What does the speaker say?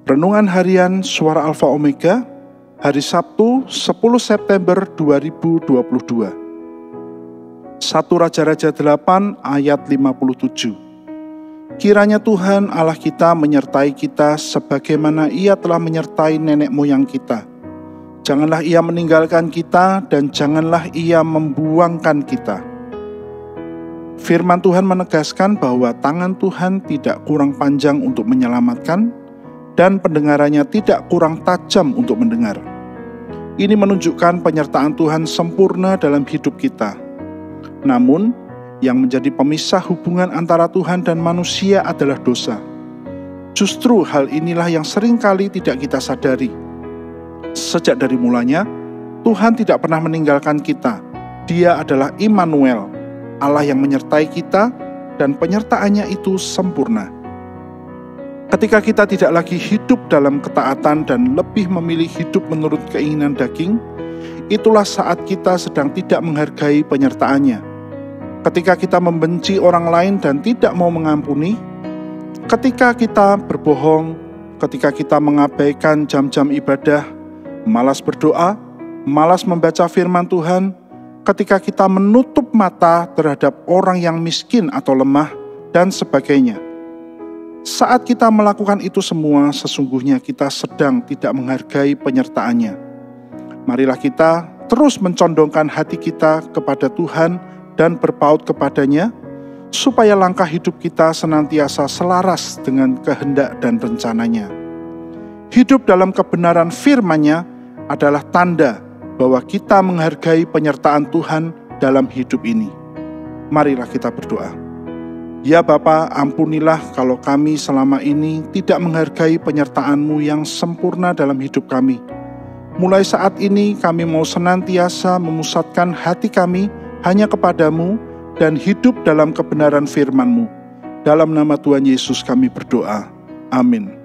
Renungan Harian Suara Alfa Omega, hari Sabtu 10 September 2022. 1 Raja-Raja 8 ayat 57. Kiranya Tuhan Allah kita menyertai kita sebagaimana Ia telah menyertai nenek moyang kita. Janganlah Ia meninggalkan kita dan janganlah Ia membuangkan kita. Firman Tuhan menegaskan bahwa tangan Tuhan tidak kurang panjang untuk menyelamatkan dan pendengarannya tidak kurang tajam untuk mendengar. Ini menunjukkan penyertaan Tuhan sempurna dalam hidup kita. Namun, yang menjadi pemisah hubungan antara Tuhan dan manusia adalah dosa. Justru hal inilah yang seringkali tidak kita sadari. Sejak dari mulanya, Tuhan tidak pernah meninggalkan kita. Dia adalah Immanuel, Allah yang menyertai kita, dan penyertaannya itu sempurna. Ketika kita tidak lagi hidup dalam ketaatan dan lebih memilih hidup menurut keinginan daging, itulah saat kita sedang tidak menghargai penyertaannya. Ketika kita membenci orang lain dan tidak mau mengampuni, ketika kita berbohong, ketika kita mengabaikan jam-jam ibadah, malas berdoa, malas membaca firman Tuhan, ketika kita menutup mata terhadap orang yang miskin atau lemah, dan sebagainya. Saat kita melakukan itu semua, sesungguhnya kita sedang tidak menghargai penyertaannya. Marilah kita terus mencondongkan hati kita kepada Tuhan dan berpaut kepadanya, supaya langkah hidup kita senantiasa selaras dengan kehendak dan rencananya. Hidup dalam kebenaran firman-Nya adalah tanda bahwa kita menghargai penyertaan Tuhan dalam hidup ini. Marilah kita berdoa. Ya Bapa, ampunilah kalau kami selama ini tidak menghargai penyertaan-Mu yang sempurna dalam hidup kami. Mulai saat ini kami mau senantiasa memusatkan hati kami hanya kepada-Mu dan hidup dalam kebenaran firman-Mu. Dalam nama Tuhan Yesus kami berdoa. Amin.